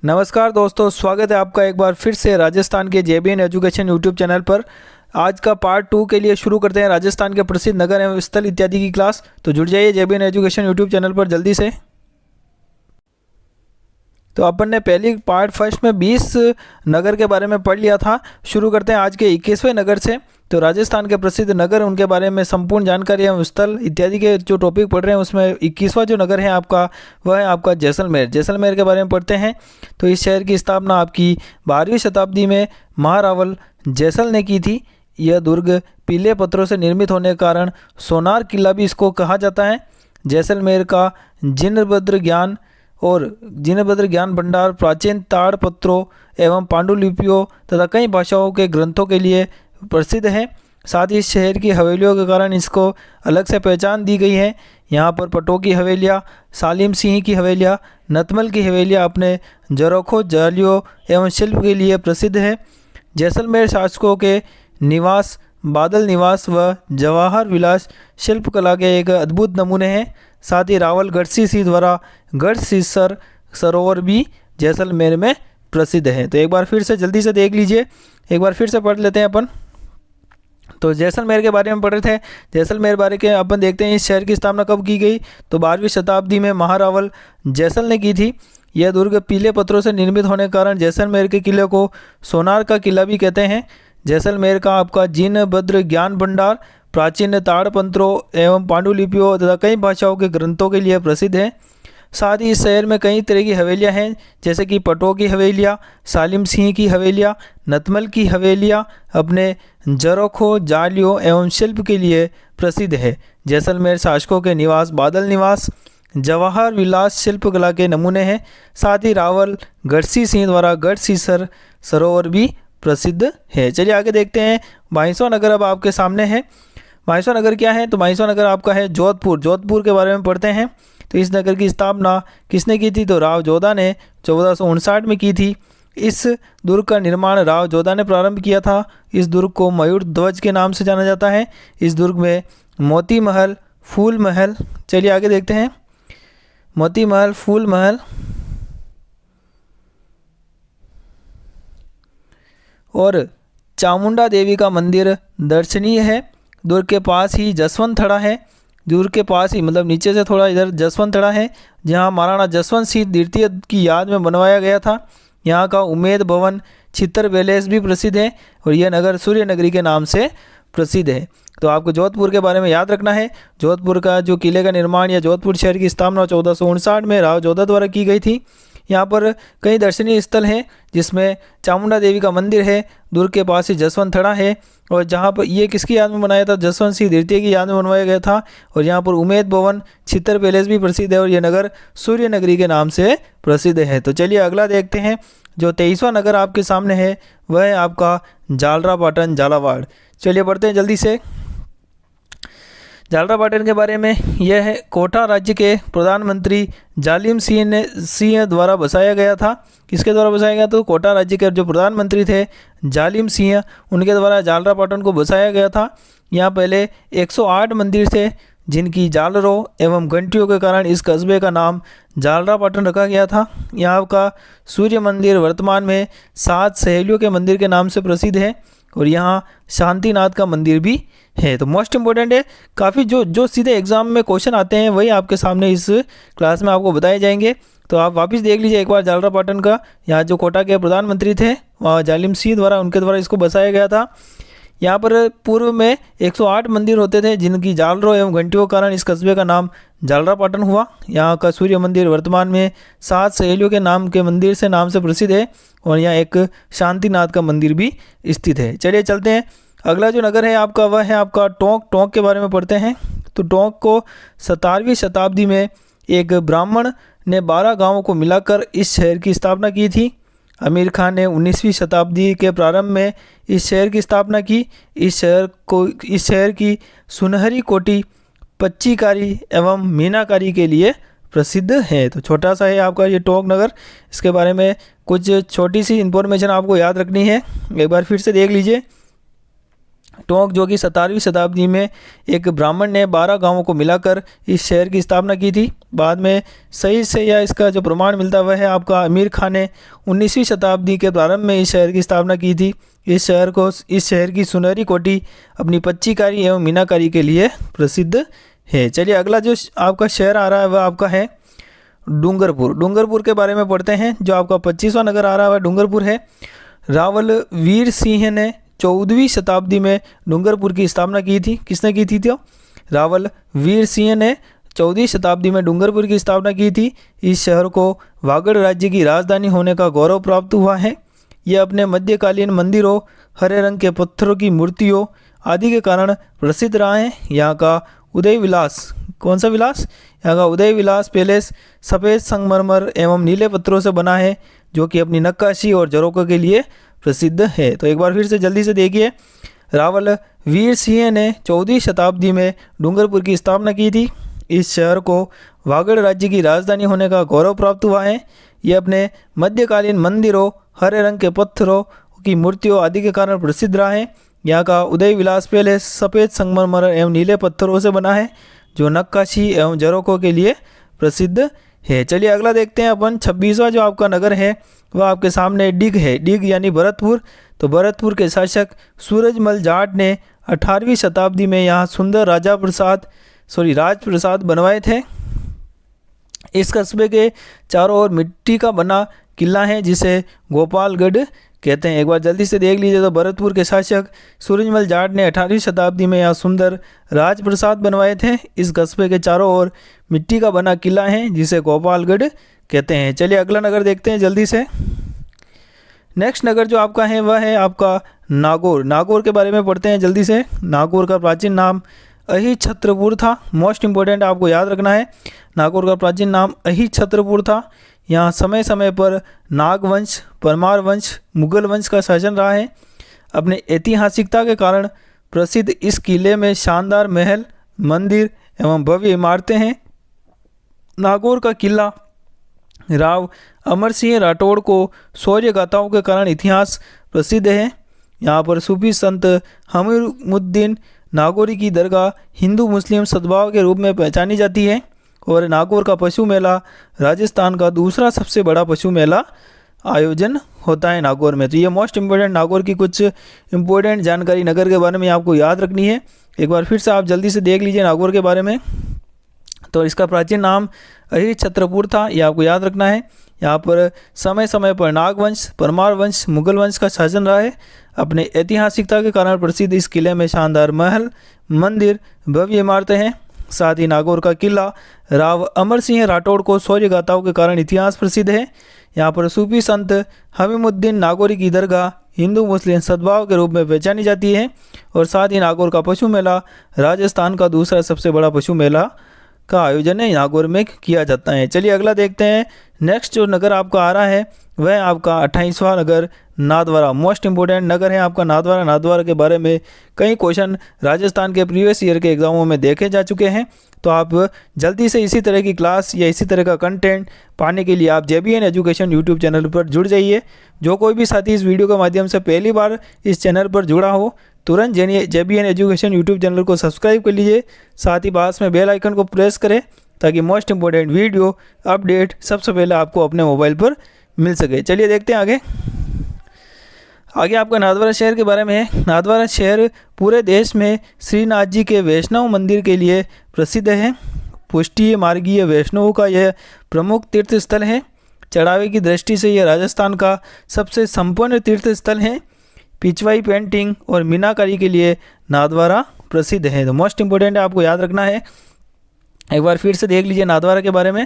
नमस्कार दोस्तों, स्वागत है आपका एक बार फिर से राजस्थान के जेबीएन एजुकेशन यूट्यूब चैनल पर। आज का पार्ट 2 के लिए शुरू करते हैं राजस्थान के प्रसिद्ध नगर एवं स्थल इत्यादि की क्लास। तो जुड़ जाइए जेबीएन एजुकेशन यूट्यूब चैनल पर जल्दी से। तो अपन ने पहली पार्ट फर्स्ट में 20 नगर के बारे में पढ़ लिया था। शुरू करते हैं आज के 21वें नगर से। तो राजस्थान के प्रसिद्ध नगर, उनके बारे में संपूर्ण जानकारी एवं स्थल इत्यादि के जो टॉपिक पढ़ रहे हैं उसमें 21वां जो नगर है आपका, वह है आपका जैसलमेर। जैसलमेर के बारे में पढ़ते हैं। तो इस शहर की स्थापना आपकी 12वीं शताब्दी में महारावल जैसल ने की थी। यह दुर्ग पीले पत्थरों से निर्मित होने के कारण सोनार किला भी इसको कहा जाता है। जैसलमेर का जिनभद्र ज्ञान भंडार प्राचीन ताड़पत्रों एवं पांडुलिपियों तथा कई भाषाओं के ग्रंथों के लिए प्रसिद्ध है। साथ ही इस शहर की हवेलियों के कारण इसको अलग से पहचान दी गई है। यहाँ पर पटो की हवेलियाँ, सालिम सिंह की हवेलियाँ, नतमल की हवेलियाँ अपने जरोखों, जालियों एवं शिल्प के लिए प्रसिद्ध है। जैसलमेर शासकों के निवास, बादल निवास व जवाहर विलास शिल्पकला के एक अद्भुत नमूने हैं। साथ ही रावल गढ़सी सिंह द्वारा गढ़सीसर सरोवर भी जैसलमेर में प्रसिद्ध है। तो एक बार फिर से जल्दी से देख लीजिए, एक बार फिर से पढ़ लेते हैं अपन। तो जैसलमेर के बारे में पढ़ रहे थे। जैसलमेर बारे के अपन देखते हैं, इस शहर की स्थापना कब की गई। तो 12वीं शताब्दी में महारावल जैसल ने की थी। यह दुर्ग पीले पत्थरों से निर्मित होने के कारण जैसलमेर के किले को सोनार का किला भी कहते हैं। जैसलमेर का आपका जिनभद्र ज्ञान भंडार प्राचीन ताड़पत्रों एवं पांडुलिपियों तथा कई भाषाओं के ग्रंथों के लिए प्रसिद्ध है। साथ ही इस शहर में कई तरह की हवेलियां हैं, जैसे कि पटो की हवेलियां, सालिम सिंह की हवेलियां, नतमल की हवेलियां अपने जरोखों, जालियों एवं शिल्प के लिए प्रसिद्ध है। जैसलमेर शासकों के निवास, बादल निवास, जवाहर विलास शिल्पकला के नमूने हैं। साथ ही रावल गढ़सी सिंह द्वारा गढ़सीसर सरोवर भी प्रसिद्ध है। चलिए आगे देखते हैं। 22वां नगर अब आपके सामने है। 22वां नगर क्या है? तो 22वां नगर आपका है जोधपुर। जोधपुर के बारे में पढ़ते हैं। तो इस नगर की स्थापना किसने की थी? तो राव जोधा ने 1459 में की थी। इस दुर्ग का निर्माण राव जोधा ने प्रारंभ किया था। इस दुर्ग को मयूर ध्वज के नाम से जाना जाता है। इस दुर्ग में मोती महल, फूल महल, चलिए आगे देखते हैं। मोती महल, फूल महल और चामुंडा देवी का मंदिर दर्शनीय है। दुर्ग के पास ही जसवंत थड़ा है। दुर्ग के पास ही, मतलब नीचे से थोड़ा इधर जसवंत थड़ा है, जहां महाराणा जसवंत सिंह द्वितीय की याद में बनवाया गया था। यहाँ का उमेद भवन, चित्तर पैलेस भी प्रसिद्ध है और यह नगर सूर्य नगरी के नाम से प्रसिद्ध है। तो आपको जोधपुर के बारे में याद रखना है। जोधपुर का जो किले का निर्माण या जोधपुर शहर की स्थापना 1459 में राव जोधा द्वारा की गई थी। यहाँ पर कई दर्शनीय स्थल हैं, जिसमें चामुंडा देवी का मंदिर है, दुर्ग के पास ही जसवंत थड़ा है, और जहाँ पर ये किसकी याद में बनाया था? जसवंत सिंह द्वितीय की याद में बनवाया गया था। और यहाँ पर उमेद भवन, चित्तर पैलेस भी प्रसिद्ध है और ये नगर सूर्य नगरी के नाम से प्रसिद्ध है। तो चलिए अगला देखते हैं। जो 23वां नगर आपके सामने है वह है आपका झालरापाटन, झालावाड़। चलिए बढ़ते हैं जल्दी से। झालरापाटन के बारे में यह है, कोटा राज्य के प्रधानमंत्री जालिम सिंह द्वारा बसाया गया था। किसके द्वारा बसाया गया? तो कोटा राज्य के जो प्रधानमंत्री थे जालिम सिंह, उनके द्वारा झालरापाटन को बसाया गया था। यहाँ पहले 108 मंदिर थे, जिनकी झालरों एवं घंटियों के कारण इस कस्बे का नाम झालरापाटन रखा गया था। यहाँ का सूर्य मंदिर वर्तमान में 7 सहेलियों के मंदिर के नाम से प्रसिद्ध है और यहाँ शांतिनाथ का मंदिर भी है। तो मोस्ट इम्पोर्टेंट है, काफ़ी जो सीधे एग्जाम में क्वेश्चन आते हैं वही आपके सामने इस क्लास में आपको बताए जाएंगे। तो आप वापस देख लीजिए एक बार झालरापाटन का। यहाँ जो कोटा के प्रधानमंत्री थे वहाँ जालिम सिंह द्वारा, उनके द्वारा इसको बसाया गया था। यहाँ पर पूर्व में 108 मंदिर होते थे, जिनकी झालरों एवं घंटियों के कारण इस कस्बे का नाम झालरापाटन हुआ। यहाँ का सूर्य मंदिर वर्तमान में 7 सहेलियों के नाम के मंदिर से नाम से प्रसिद्ध है और यहाँ एक शांतिनाथ का मंदिर भी स्थित है। चलिए चलते हैं। अगला जो नगर है आपका वह है आपका टोंक। टोंक के बारे में पढ़ते हैं। तो टोंक को 17वीं शताब्दी में एक ब्राह्मण ने 12 गाँवों को मिलाकर इस शहर की स्थापना की थी। आमिर खान ने 19वीं शताब्दी के प्रारंभ में इस शहर की स्थापना की। इस शहर की सुनहरी कोटी पच्चीकारी एवं मीनाकारी के लिए प्रसिद्ध है। तो छोटा सा है आपका ये टोंक नगर। इसके बारे में कुछ छोटी सी इन्फॉर्मेशन आपको याद रखनी है, एक बार फिर से देख लीजिए। टोंक जो कि 17वीं शताब्दी में एक ब्राह्मण ने 12 गांवों को मिलाकर इस शहर की स्थापना की थी। बाद में सही से या इसका जो प्रमाण मिलता वह है आपका अमीर खान ने 19वीं शताब्दी के प्रारंभ में इस शहर की स्थापना की थी। इस शहर की सुनहरी कोठी अपनी पच्चीकारी एवं मीनाकारी के लिए प्रसिद्ध है। चलिए अगला जो आपका शहर आ रहा है वह आपका है डूंगरपुर। डूंगरपुर के बारे में पढ़ते हैं। जो आपका 25वां नगर आ रहा है वह डूंगरपुर है। रावल वीर सिंह ने 14वीं शताब्दी में डूंगरपुर की स्थापना की थी। किसने की थी? तो रावल वीर सिंह ने 14वीं शताब्दी में डूंगरपुर की स्थापना की थी। इस शहर को वागड़ राज्य की राजधानी होने का गौरव प्राप्त हुआ है। यह अपने मध्यकालीन मंदिरों, हरे रंग के पत्थरों की मूर्तियों आदि के कारण प्रसिद्ध रहा है। यहाँ का उदय विलास, कौन सा विलास? यहाँ का उदय विलास पैलेस सफ़ेद संगमरमर एवं नीले पत्थरों से बना है, जो कि अपनी नक्काशी और झरोकों के लिए प्रसिद्ध है। तो एक बार फिर से जल्दी से देखिए। रावल वीर सिंह ने 14वीं शताब्दी में डूंगरपुर की स्थापना की थी। इस शहर को वागड़ राज्य की राजधानी होने का गौरव प्राप्त हुआ है। यह अपने मध्यकालीन मंदिरों, हरे रंग के पत्थरों की मूर्तियों आदि के कारण प्रसिद्ध रहा है। यहाँ का उदय विलास पैलेस सफ़ेद संगमरमर एवं नीले पत्थरों से बना है, जो नक्काशी एवं झरोकों के लिए प्रसिद्ध है। चलिए अगला देखते हैं अपन। 26वां जो आपका नगर है वह आपके सामने डिग है। डिग यानी भरतपुर। तो भरतपुर के शासक सूरजमल जाट ने 18वीं शताब्दी में यहाँ सुंदर राजप्रसाद बनवाए थे। इस कस्बे के चारों ओर मिट्टी का बना किला है, जिसे गोपालगढ़ कहते हैं। एक बार जल्दी से देख लीजिए। तो भरतपुर के शासक सूरजमल जाट ने 18वीं शताब्दी में यहाँ सुंदर राजप्रसाद बनवाए थे। इस कस्बे के चारों ओर मिट्टी का बना किला है, जिसे गोपालगढ़ कहते हैं। चलिए अगला नगर देखते हैं जल्दी से। नेक्स्ट नगर जो आपका है वह है आपका नागौर। नागौर के बारे में पढ़ते हैं जल्दी से। नागौर का प्राचीन नाम अहिछत्रपुर था। मोस्ट इंपॉर्टेंट आपको याद रखना है, नागौर का प्राचीन नाम अहिछत्रपुर था। यहाँ समय समय पर नागवंश, परमार वंश, मुगल वंश का शासन रहा है। अपने ऐतिहासिकता के कारण प्रसिद्ध इस किले में शानदार महल, मंदिर एवं भव्य इमारतें हैं। नागौर का किला राव अमर सिंह राठौड़ को शौर्य गाथाओं के कारण इतिहास प्रसिद्ध है। यहाँ पर सूफी संत हमीरुद्दीन नागौरी की दरगाह हिंदू मुस्लिम सद्भाव के रूप में पहचानी जाती है। और नागौर का पशु मेला राजस्थान का दूसरा सबसे बड़ा पशु मेला आयोजन होता है नागौर में। तो ये मोस्ट इम्पोर्टेंट नागौर की कुछ इम्पोर्टेंट जानकारी नगर के बारे में आपको याद रखनी है। एक बार फिर से आप जल्दी से देख लीजिए नागौर के बारे में। तो इसका प्राचीन नाम अहिछत्रपुर था, ये आपको याद रखना है। यहाँ पर समय समय पर नागवंश, परमार वंश, मुगल वंश का शासन रहा है। अपने ऐतिहासिकता के कारण प्रसिद्ध इस किले में शानदार महल, मंदिर, भव्य इमारतें हैं। साथ ही नागौर का किला राव अमर सिंह राठौड़ को शौर्य गाथाओं के कारण इतिहास प्रसिद्ध है। यहाँ पर सूफी संत हमीरुद्दीन नागौरी की दरगाह हिंदू मुस्लिम सद्भाव के रूप में पहचानी जाती है। और साथ ही नागौर का पशु मेला राजस्थान का दूसरा सबसे बड़ा पशु मेला का आयोजन है नागौर में किया जाता है। चलिए अगला देखते हैं। नेक्स्ट जो नगर आपका आ रहा है वह आपका 28वां नगर नाथद्वारा। मोस्ट इंपोर्टेंट नगर है आपका नाथद्वारा। नाथद्वारा के बारे में कई क्वेश्चन राजस्थान के प्रीवियस ईयर के एग्जामों में देखे जा चुके हैं। तो आप जल्दी से इसी तरह की क्लास या इसी तरह का कंटेंट पाने के लिए आप JBN एजुकेशन यूट्यूब चैनल पर जुड़ जाइए। जो कोई भी साथी इस वीडियो के माध्यम से पहली बार इस चैनल पर जुड़ा हो, तुरंत JBN एजुकेशन यूट्यूब चैनल को सब्सक्राइब कर लीजिए। साथ ही पास में बेल आइकन को प्रेस करें, ताकि मोस्ट इंपोर्टेंट वीडियो अपडेट सबसे पहले आपको अपने मोबाइल पर मिल सके। चलिए देखते हैं आगे आपका नाथद्वारा शहर के बारे में है। नाथद्वारा शहर पूरे देश में श्रीनाथ जी के वैष्णव मंदिर के लिए प्रसिद्ध है। पुष्टीय मार्गीय वैष्णवों का यह प्रमुख तीर्थ स्थल है। चढ़ावे की दृष्टि से यह राजस्थान का सबसे संपन्न तीर्थ स्थल है। पिछवाई पेंटिंग और मीनाकारी के लिए नाथद्वारा प्रसिद्ध है। तो मोस्ट इंपोर्टेंट है, आपको याद रखना है। एक बार फिर से देख लीजिए नाथद्वारा के बारे में।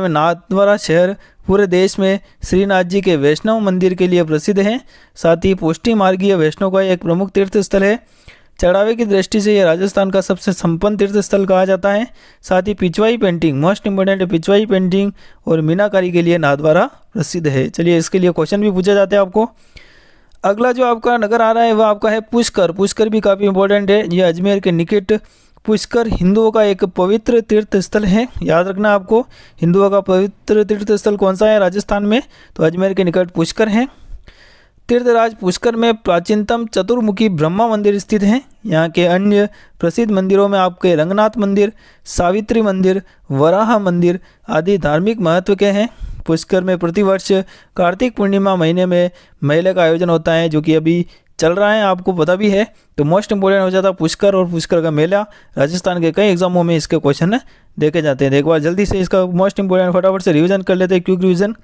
नाथद्वारा शहर पूरे देश में श्रीनाथ जी के वैष्णव मंदिर के लिए प्रसिद्ध है। साथ ही पुष्टि मार्गीय वैष्णव का एक प्रमुख तीर्थ स्थल है। चढ़ावे की दृष्टि से यह राजस्थान का सबसे संपन्न तीर्थ स्थल कहा जाता है। साथ ही पिछवाई पेंटिंग, मोस्ट इंपोर्टेंट है, पिछवाई पेंटिंग और मीनाकारी के लिए नाथद्वारा प्रसिद्ध है। चलिए इसके लिए क्वेश्चन भी पूछे जाते हैं आपको। अगला जो आपका नगर आ रहा है वह आपका है पुष्कर। पुष्कर भी काफ़ी इंपॉर्टेंट है। यह अजमेर के निकट पुष्कर हिंदुओं का एक पवित्र तीर्थ स्थल है। याद रखना आपको, हिंदुओं का पवित्र तीर्थ स्थल कौन सा है राजस्थान में? तो अजमेर के निकट पुष्कर है। तीर्थराज पुष्कर में प्राचीनतम चतुर्मुखी ब्रह्मा मंदिर स्थित है। यहाँ के अन्य प्रसिद्ध मंदिरों में आपके रंगनाथ मंदिर, सावित्री मंदिर, वराह मंदिर आदि धार्मिक महत्व के हैं। पुष्कर में प्रतिवर्ष कार्तिक पूर्णिमा महीने में मेले का आयोजन होता है, जो कि अभी चल रहा है, आपको पता भी है। तो मोस्ट इंपोर्टेंट हो जाता है पुष्कर और पुष्कर का मेला। राजस्थान के कई एग्जामों में इसके क्वेश्चन देखे जाते हैं। एक बार जल्दी से इसका मोस्ट इंपोर्टेंट फटाफट से रिवीजन कर लेते हैं, क्विक रिवीजन।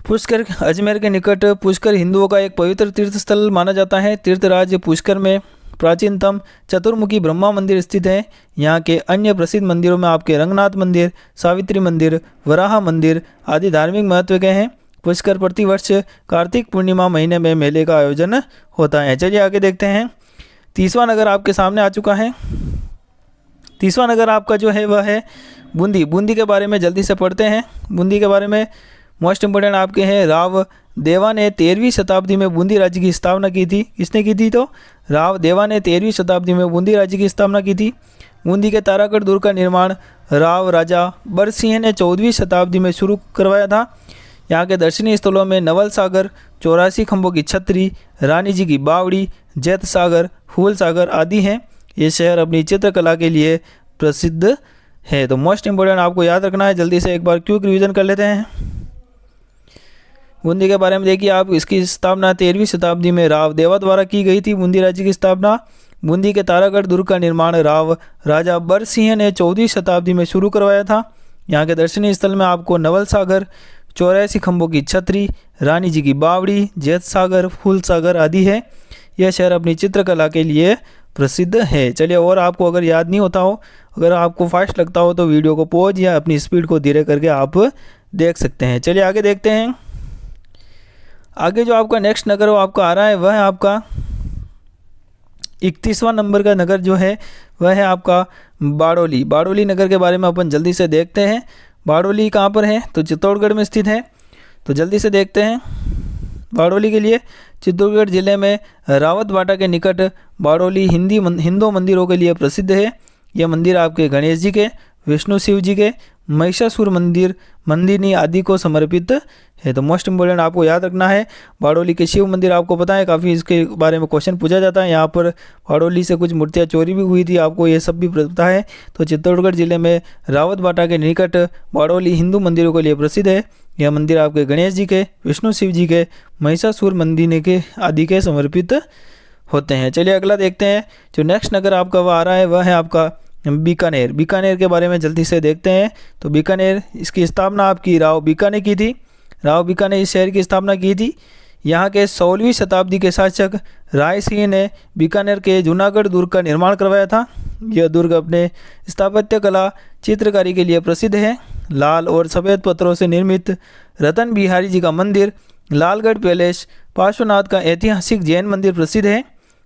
पुष्कर अजमेर के निकट पुष्कर हिंदुओं का एक पवित्र तीर्थ स्थल माना जाता है। तीर्थराज पुष्कर में प्राचीनतम चतुर्मुखी ब्रह्मा मंदिर स्थित है। यहाँ के अन्य प्रसिद्ध मंदिरों में आपके रंगनाथ मंदिर, सावित्री मंदिर, वराह मंदिर आदि धार्मिक महत्व के हैं। पुष्कर प्रतिवर्ष कार्तिक पूर्णिमा महीने में मेले का आयोजन होता है। चलिए आगे देखते हैं। 30वां नगर आपके सामने आ चुका है। 30वां नगर आपका जो है वह है बूंदी। बूंदी के बारे में जल्दी से पढ़ते हैं। बूंदी के बारे में मोस्ट इंपोर्टेंट आपके हैं, राव देवा ने 13वीं शताब्दी में बूंदी राज्य की स्थापना की थी। किसने की थी? तो राव देवा ने 13वीं शताब्दी में बूंदी राज्य की स्थापना की थी। बूंदी के तारागढ़ दुर्ग का निर्माण राव राजा बरसिंह ने 14वीं शताब्दी में शुरू करवाया था। यहाँ के दर्शनीय स्थलों में नवल सागर, 84 खंभों की छतरी, रानी जी की बावड़ी, जैत सागर, फूल सागर आदि हैं। ये शहर अपनी चित्रकला के लिए प्रसिद्ध है। तो मोस्ट इंपोर्टेंट आपको याद रखना है। जल्दी से एक बार क्विक रिवीजन कर लेते हैं। बूंदी के बारे में देखिए आप, इसकी स्थापना 13वीं शताब्दी में राव देवा द्वारा की गई थी। बूंदी राज्य की स्थापना। बूंदी के तारागढ़ दुर्ग का निर्माण राव राजा बरसिंह ने 14वीं शताब्दी में शुरू करवाया था। यहाँ के दर्शनीय स्थल में आपको नवल सागर, 84 खंभों की छतरी, रानी जी की बावड़ी, जैत सागर, फूल सागर आदि है। यह शहर अपनी चित्रकला के लिए प्रसिद्ध है। चलिए, और आपको अगर याद नहीं होता हो, अगर आपको फास्ट लगता हो तो वीडियो को पॉज या अपनी स्पीड को धीरे करके आप देख सकते हैं। चलिए आगे देखते हैं। आगे जो आपका नेक्स्ट नगर वो आपका आ रहा है, वह है आपका 31वां नंबर का नगर जो है वह है आपका बाड़ोली। बाड़ोली नगर के बारे में अपन जल्दी से देखते हैं। बाड़ोली कहाँ पर है? तो चित्तौड़गढ़ में स्थित है। तो जल्दी से देखते हैं। बाड़ोली के लिए चित्तौड़गढ़ जिले में रावतबाटा के निकट बाड़ोली हिंदू मंदिरों के लिए प्रसिद्ध है। यह मंदिर आपके गणेश जी के, विष्णु शिव जी के, महिषासुर मंदिनी आदि को समर्पित है। तो मोस्ट इंपोर्टेंट आपको याद रखना है। बाड़ोली के शिव मंदिर आपको पता है, काफ़ी इसके बारे में क्वेश्चन पूछा जाता है। यहाँ पर बाड़ोली से कुछ मूर्तियाँ चोरी भी हुई थी, आपको ये सब भी पता है। तो चित्तौड़गढ़ जिले में रावतबाटा के निकट बाड़ोली हिंदू मंदिरों के लिए प्रसिद्ध है। यह मंदिर आपके गणेश जी के, विष्णु शिव जी के, महिषासुर मंदिनी के आदि के समर्पित होते हैं। चलिए अगला देखते हैं। जो नेक्स्ट नगर आपका वह आ रहा है वह है आपका बीकानेर। बीकानेर के बारे में जल्दी से देखते हैं। तो बीकानेर, इसकी स्थापना आपकी राव बीका ने की थी। राव बीका ने इस शहर की स्थापना की थी। यहाँ के 16वीं शताब्दी के शासक राय सिंह ने बीकानेर के जूनागढ़ दुर्ग का निर्माण करवाया था। यह दुर्ग अपने स्थापत्य कला, चित्रकारी के लिए प्रसिद्ध है। लाल और सफ़ेद पत्थरों से निर्मित रतन बिहारी जी का मंदिर, लालगढ़ पैलेस, पार्श्वनाथ का ऐतिहासिक जैन मंदिर प्रसिद्ध है।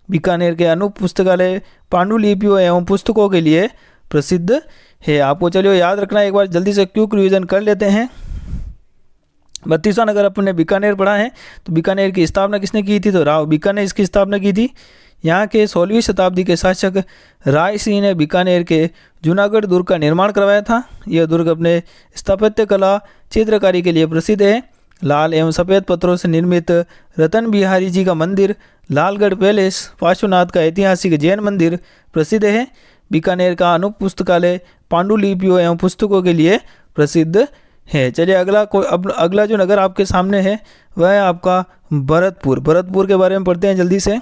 बीकानेर के अनूप पुस्तकालय पांडुलिपियों एवं पुस्तकों के लिए प्रसिद्ध है। आपको चलिए याद रखना है। एक बार जल्दी से क्विक रिवीजन कर लेते हैं। 32वां नगर अपन ने बीकानेर पढ़ा है। तो बीकानेर की स्थापना किसने की थी? तो राव बीका ने इसकी स्थापना की थी। यहाँ के 16वीं शताब्दी के शासक राय सिंह ने बीकानेर के जूनागढ़ दुर्ग का निर्माण करवाया था। यह दुर्ग अपने स्थापत्य कला, चित्रकारी के लिए प्रसिद्ध है। लाल एवं सफ़ेद पत्थरों से निर्मित रतन बिहारी जी का मंदिर, लालगढ़ पैलेस, पार्श्वनाथ का ऐतिहासिक जैन मंदिर प्रसिद्ध है। बीकानेर का अनूप पुस्तकालय पांडुलिपियों एवं पुस्तकों के लिए प्रसिद्ध है। चलिए अगला जो नगर आपके सामने है वह है आपका भरतपुर। भरतपुर के बारे में पढ़ते हैं जल्दी से।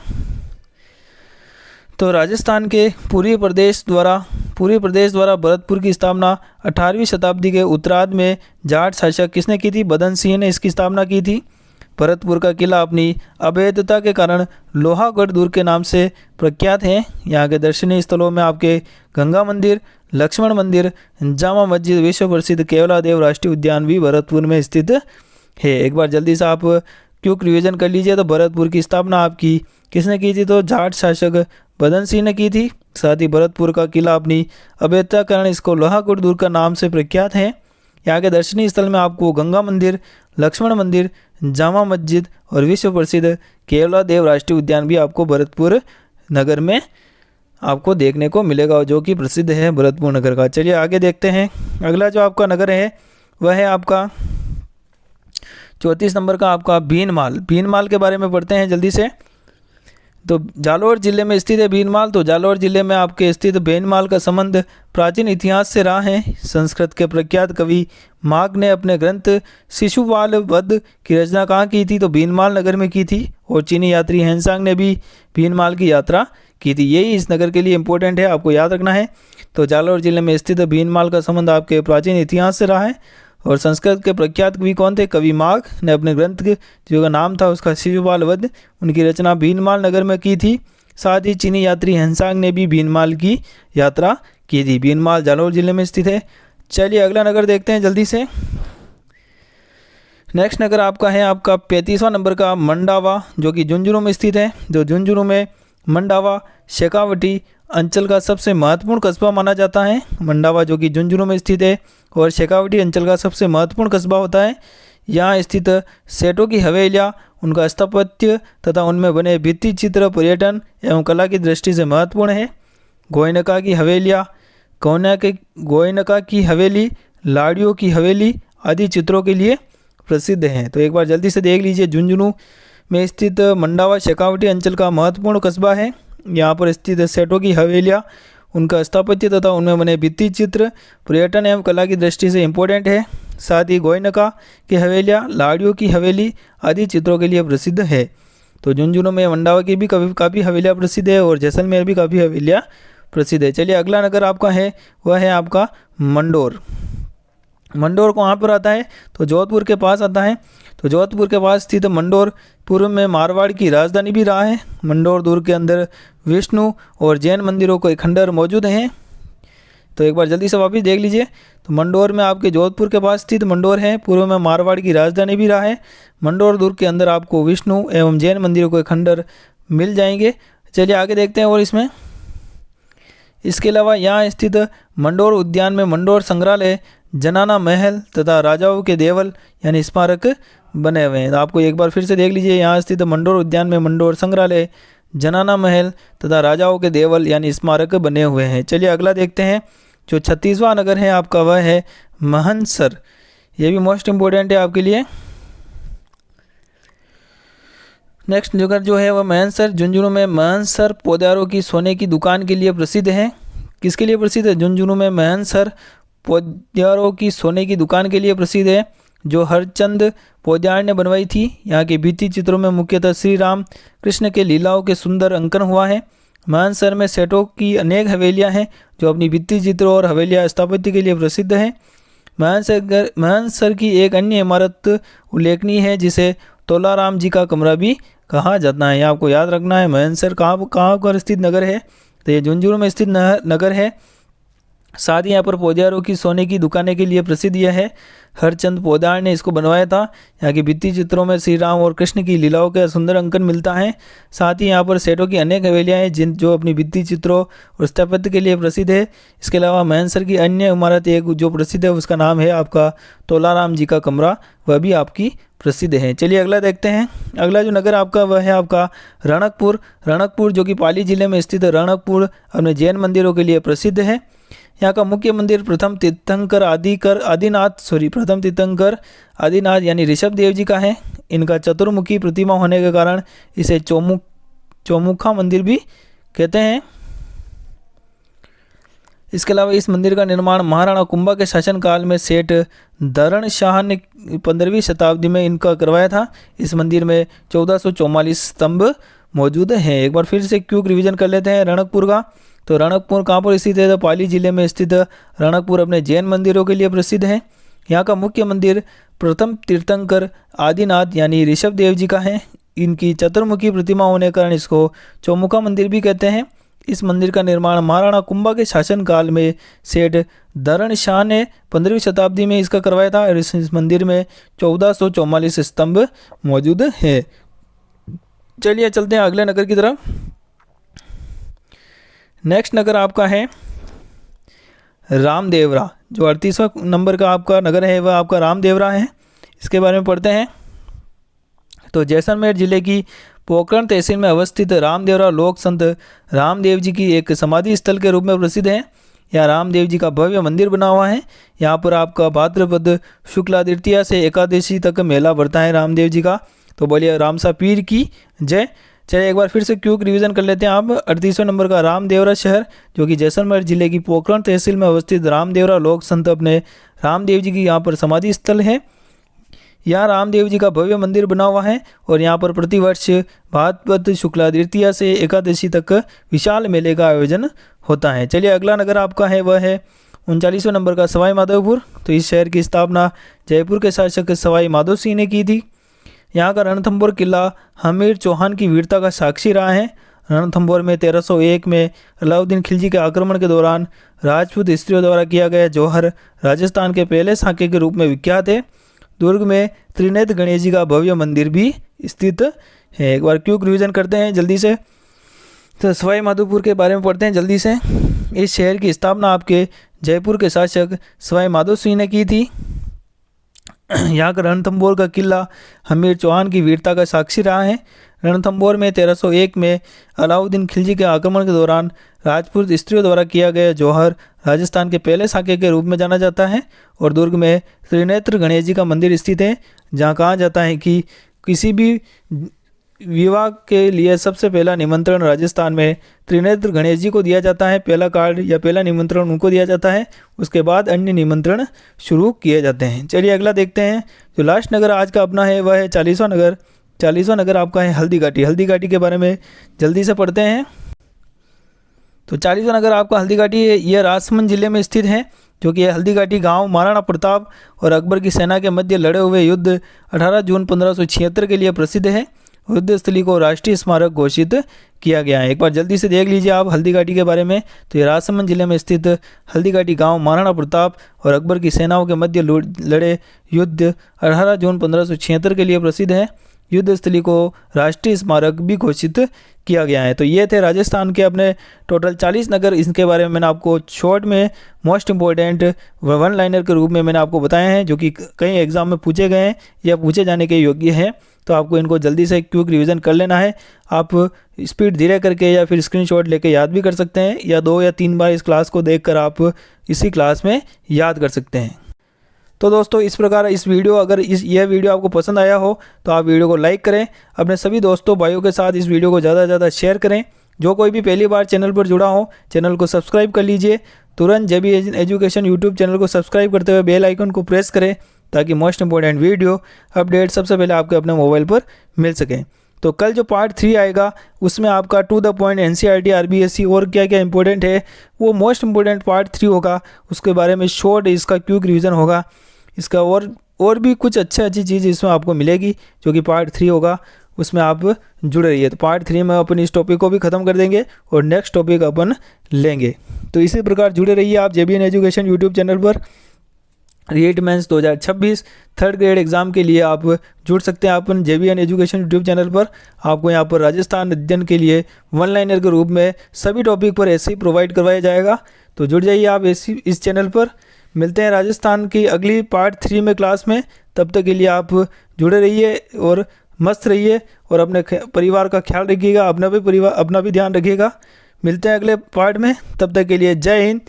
तो राजस्थान के पूर्वी प्रदेश द्वारा भरतपुर की स्थापना 18वीं शताब्दी के उत्तरार्ध में जाट शासक किसने की थी? बदन सिंह ने इसकी स्थापना की थी। भरतपुर का किला अपनी अभेद्यता के कारण लोहागढ़ दुर्ग के नाम से प्रख्यात है। यहाँ के दर्शनीय स्थलों में आपके गंगा मंदिर, लक्ष्मण मंदिर, जामा मस्जिद, विश्व प्रसिद्ध केवलादेव राष्ट्रीय उद्यान भी भरतपुर में स्थित है। एक बार जल्दी से आप क्विक रिवीजन कर लीजिए। तो भरतपुर की स्थापना आपकी किसने की थी? तो जाट शासक बदन सिंह ने की थी। साथ ही भरतपुर का किला अपनी अभेद्यता के कारण इसको लोहागढ़ दुर्ग का नाम से प्रख्यात है। यहाँ के दर्शनीय स्थल में आपको गंगा मंदिर, लक्ष्मण मंदिर, जामा मस्जिद और विश्व प्रसिद्ध केवलादेव राष्ट्रीय उद्यान भी आपको भरतपुर नगर में आपको देखने को मिलेगा, जो कि प्रसिद्ध है भरतपुर नगर का। चलिए आगे देखते हैं। अगला जो आपका नगर है वह है आपका 34 नंबर का आपका भीनमाल। भीनमाल के बारे में पढ़ते हैं जल्दी से। तो जालौर जिले में स्थित है भीनमाल। तो जालौर जिले में आपके स्थित भीनमाल का संबंध प्राचीन इतिहास से रहा है। संस्कृत के प्रख्यात कवि माघ ने अपने ग्रंथ शिशुपाल वध की रचना कहाँ की थी? तो भीनमाल नगर में की थी। और चीनी यात्री हेनसांग ने भी भीनमाल की यात्रा की थी। यही इस नगर के लिए इम्पोर्टेंट है, आपको याद रखना है। तो जालौर जिले में स्थित भीनमाल का संबंध आपके प्राचीन इतिहास से रहा है। और संस्कृत के प्रख्यात कवि कौन थे? कवि माघ ने अपने ग्रंथ जो का नाम था उसका शिशुपाल वध, उनकी रचना भीनमाल नगर में की थी। साथ ही चीनी यात्री हेनसांग ने भी भीनमाल की यात्रा की थी। भीनमाल जालौर जिले में स्थित है। चलिए अगला नगर देखते हैं जल्दी से। नेक्स्ट नगर आपका है आपका 35वां नंबर का मंडावा, जो कि झुंझुनू में स्थित है। जो झुंझुनू में मंडावा शेखावटी अंचल का सबसे महत्वपूर्ण कस्बा माना जाता है। मंडावा जो कि झुंझुनू में स्थित है और शेखावटी अंचल का सबसे महत्वपूर्ण कस्बा होता है। यहाँ स्थित सेठों की हवेलियाँ, उनका स्थापत्य तथा उनमें बने भित्ति चित्र पर्यटन एवं कला की दृष्टि से महत्वपूर्ण है। गोयनका की हवेलियाँ, गोयनका की हवेली, लाड़ियों की हवेली आदि चित्रों के लिए प्रसिद्ध हैं। तो एक बार जल्दी से देख लीजिए, झुंझुनू में स्थित मंडावा शेखावटी अंचल का महत्वपूर्ण कस्बा है। यहाँ पर स्थित सेठों की हवेलियाँ, उनका स्थापत्य तथा उनमें बने भित्ति चित्र पर्यटन एवं कला की दृष्टि से इम्पोर्टेंट है। साथ ही गोयनका की हवेलियाँ, लाड़ियों की हवेली आदि चित्रों के लिए प्रसिद्ध है। तो झुंझुनू में मंडावा की भी काफ़ी हवेलियाँ प्रसिद्ध है और जैसलमेर भी काफ़ी हवेलियाँ प्रसिद्ध है। चलिए अगला नगर आपका है वह है आपका मंडोर। मंडोर कहाँ पर आता है? तो जोधपुर के पास आता है। तो जोधपुर के पास स्थित मंडोर पूर्व में मारवाड़ की राजधानी भी रहा है। मंडोर दुर्ग के अंदर विष्णु और जैन मंदिरों के खंडर मौजूद हैं। तो एक बार जल्दी से वापिस देख लीजिए। तो मंडोर में आपके जोधपुर के पास स्थित मंडोर है, पूर्व में मारवाड़ की राजधानी भी रहा है। मंडोर दुर्ग के अंदर आपको विष्णु एवं जैन मंदिरों के खंडर मिल जाएंगे। चलिए आगे देखते हैं। और इसके अलावा यहाँ स्थित मंडोर उद्यान में मंडोर संग्रहालय, जनाना महल तथा राजाओं के देवल यानी स्मारक बने हुए हैं। तो आपको एक बार फिर से देख लीजिए, यहाँ स्थित मंडोर उद्यान में मंडोर संग्रहालय, जनाना महल तथा राजाओं के देवल यानी स्मारक बने हुए हैं। चलिए अगला देखते हैं। जो 36वां नगर है आपका वह है महनसर। ये भी मोस्ट इम्पोर्टेंट है आपके लिए। नेक्स्ट नगर जो है वह महनसर। झुंझुनू में महनसर पौधारों की सोने की दुकान के लिए प्रसिद्ध है। किसके लिए प्रसिद्ध है? झुंझुनू में महनसर पौधारों की सोने की दुकान के लिए प्रसिद्ध है, जो हरचंद पौधार ने बनवाई थी। यहाँ के भित्ति चित्रों में मुख्यतः श्री राम कृष्ण के लीलाओं के सुंदर अंकन हुआ है। महनसर में सेठों की अनेक हवेलियाँ हैं, जो अपनी भित्ति चित्रों और हवेलियाँ स्थापत्य के लिए प्रसिद्ध हैं। महनसर की एक अन्य इमारत उल्लेखनीय है, जिसे तोलाराम जी का कमरा भी कहा जाता है। आपको याद रखना है महनसर कहाँ पर स्थित नगर है। तो ये झुंझुनू में स्थित नगर है। साथ ही यहाँ पर पौधारों की सोने की दुकानें के लिए प्रसिद्ध यह है। हरचंद पौधार ने इसको बनवाया था। यहाँ की भित्ति चित्रों में श्री राम और कृष्ण की लीलाओं का सुंदर अंकन मिलता है। साथ ही यहाँ पर सेठों की अनेक हवेलियाँ हैं जो अपनी भित्ति चित्रों और स्थापत्य के लिए प्रसिद्ध है। इसके अलावा महनसर की अन्य इमारत एक जो प्रसिद्ध है उसका नाम है आपका तोलाराम जी का कमरा, वह भी आपकी प्रसिद्ध है। चलिए अगला देखते हैं। अगला जो नगर आपका वह है आपका रणकपुर। रणकपुर जो कि पाली जिले में स्थित रणकपुर अपने जैन मंदिरों के लिए प्रसिद्ध है। यहाँ का मुख्य मंदिर प्रथम तीर्थंकर आदिनाथ यानी ऋषभ देव जी का है। इनका चतुर्मुखी प्रतिमा होने के कारण इसे चौमुखा मंदिर भी कहते हैं। इसके अलावा इस मंदिर का निर्माण महाराणा कुंभा के शासनकाल में सेठ धरण शाह ने 15वीं शताब्दी में इनका करवाया था। इस मंदिर में 1444 स्तंभ मौजूद हैं। एक बार फिर से क्विक रिवीजन कर लेते हैं रणकपुर का। तो रणकपुर कहाँ पर स्थित है? तो पाली जिले में स्थित रणकपुर अपने जैन मंदिरों के लिए प्रसिद्ध है। यहाँ का मुख्य मंदिर प्रथम तीर्थंकर आदिनाथ यानी ऋषभ देव जी का है। इनकी चतुर्मुखी प्रतिमा होने के कारण इसको चौमुखा मंदिर भी कहते हैं। इस मंदिर का निर्माण महाराणा कुंभा के शासनकाल में सेठ धरण शाह ने 15वीं शताब्दी में इसका करवाया था और इस मंदिर में 1444 स्तंभ मौजूद है। चलिए चलते हैं अगले नगर की तरफ। नेक्स्ट नगर आपका है रामदेवरा। जो 38वां नंबर का आपका नगर है वह आपका रामदेवरा है। इसके बारे में पढ़ते हैं। तो जैसलमेर जिले की पोखरण तहसील में अवस्थित रामदेवरा लोक संत रामदेव जी की एक समाधि स्थल के रूप में प्रसिद्ध है। यहाँ रामदेव जी का भव्य मंदिर बना हुआ है। यहाँ पर आपका भाद्रपद शुक्ला तृतीया से एकादशी तक मेला बढ़ता है रामदेव जी का। तो बोलिए रामसा पीर की जय। चलिए एक बार फिर से क्विक रिवीजन कर लेते हैं आप। 38वें नंबर का रामदेवरा शहर जो कि जैसलमेर जिले की पोखरण तहसील में अवस्थित रामदेवरा लोक संत अपने रामदेव जी की यहाँ पर समाधि स्थल है। यहाँ रामदेव जी का भव्य मंदिर बना हुआ है और यहाँ पर प्रतिवर्ष भाद्रपद शुक्ला तृतीया से एकादशी तक विशाल मेले का आयोजन होता है। चलिए अगला नगर आपका है वह है 39वें नंबर का सवाई माधोपुर। तो इस शहर की स्थापना जयपुर के शासक सवाई माधो सिंह ने की थी। यहाँ का रणथंभौर किला हमीर चौहान की वीरता का साक्षी रहा है। रणथंभौर में 1301 में अलाउद्दीन खिलजी के आक्रमण के दौरान राजपूत स्त्रियों द्वारा किया गया जौहर राजस्थान के पहले साके के रूप में विख्यात है। दुर्ग में त्रिनेत्र गणेश जी का भव्य मंदिर भी स्थित है। एक बार क्विक रिवीजन करते हैं जल्दी से। तो सवाई माधोपुर के बारे में पढ़ते हैं जल्दी से। इस शहर की स्थापना आपके जयपुर के शासक सवाई माधो सिंह ने की थी। यहाँ का रणथंभौर का किला हमीर चौहान की वीरता का साक्षी रहा है। रणथंभौर में 1301 में अलाउद्दीन खिलजी के आक्रमण के दौरान राजपूत स्त्रियों द्वारा किया गया जौहर राजस्थान के पहले साके के रूप में जाना जाता है। और दुर्ग में त्रिनेत्र गणेश जी का मंदिर स्थित है, जहाँ कहा जाता है कि किसी भी विवाह के लिए सबसे पहला निमंत्रण राजस्थान में त्रिनेत्र गणेश जी को दिया जाता है। पहला कार्ड या पहला निमंत्रण उनको दिया जाता है, उसके बाद अन्य निमंत्रण शुरू किए जाते हैं। चलिए अगला देखते हैं। जो लास्ट नगर आज का अपना है वह है 40वां नगर। 40वां नगर आपका है हल्दीघाटी। हल्दीघाटी के बारे में जल्दी से पढ़ते हैं। तो 40वां नगर आपका हल्दीघाटी है। यह राजसमंद जिले में स्थित है, जो कि हल्दीघाटी गांव महाराणा प्रताप और अकबर की सेना के मध्य लड़े हुए युद्ध 18 जून 1576 के लिए प्रसिद्ध है। युद्ध स्थली को राष्ट्रीय स्मारक घोषित किया गया है। एक बार जल्दी से देख लीजिए आप हल्दीघाटी के बारे में। तो ये राजसमंद जिले में स्थित हल्दीघाटी गांव महाराणा प्रताप और अकबर की सेनाओं के मध्य लड़े युद्ध 18 जून 1576 के लिए प्रसिद्ध है। युद्ध स्थली को राष्ट्रीय स्मारक भी घोषित किया गया है। तो ये थे राजस्थान के अपने टोटल 40 नगर। इनके बारे में मैंने आपको शॉर्ट में मोस्ट इम्पोर्टेंट वन लाइनर के रूप में मैंने आपको बताए हैं, जो कि कई एग्जाम में पूछे गए हैं या पूछे जाने के योग्य हैं। तो आपको इनको जल्दी से क्विक रिवीजन कर लेना है। आप स्पीड धीरे करके या फिर स्क्रीनशॉट लेके याद भी कर सकते हैं, या 2 या 3 बार इस क्लास को देखकर आप इसी क्लास में याद कर सकते हैं। तो दोस्तों इस प्रकार इस वीडियो अगर यह वीडियो आपको पसंद आया हो तो आप वीडियो को लाइक करें, अपने सभी दोस्तों भाइयों के साथ इस वीडियो को ज़्यादा से ज़्यादा शेयर करें। जो कोई भी पहली बार चैनल पर जुड़ा हो चैनल को सब्सक्राइब कर लीजिए। तुरंत जेबी एजुकेशन यूट्यूब चैनल को सब्सक्राइब करते हुए बेल आइकन को प्रेस करें, ताकि मोस्ट इंपॉर्टेंट वीडियो अपडेट सबसे पहले आपके अपने मोबाइल पर मिल सके। तो कल जो पार्ट 3 आएगा उसमें आपका to the point NCERT RBSC और क्या क्या इंपॉर्टेंट है वो मोस्ट इंपॉर्टेंट पार्ट 3 होगा। उसके बारे में शॉर्ट इसका क्विक रिवीजन होगा। इसका और भी कुछ अच्छी चीज़ इसमें आपको मिलेगी, जो कि पार्ट 3 होगा। उसमें आप जुड़े रहिए। तो पार्ट 3 में अपन इस टॉपिक को भी ख़त्म कर देंगे और नेक्स्ट टॉपिक अपन लेंगे। तो इसी प्रकार जुड़े रहिए आप JBN एजुकेशन यूट्यूब चैनल पर। REET mains 2026 3rd grade exam के लिए आप जुड़ सकते हैं अपन JBN एजुकेशन यूट्यूब चैनल पर। आपको यहाँ पर राजस्थान अध्ययन के लिए वन लाइनर के रूप में सभी टॉपिक पर ऐसे ही प्रोवाइड करवाया जाएगा। तो जुड़ जाइए आप इस चैनल पर। मिलते हैं राजस्थान की अगली पार्ट 3 में क्लास में। तब तक के लिए आप जुड़े रहिए और मस्त रहिए और अपने परिवार का ख्याल रखिएगा, अपना भी ध्यान रखिएगा। मिलते हैं अगले पार्ट में। तब तक के लिए जय हिंद,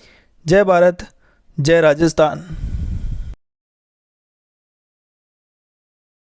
जय भारत, जय राजस्थान।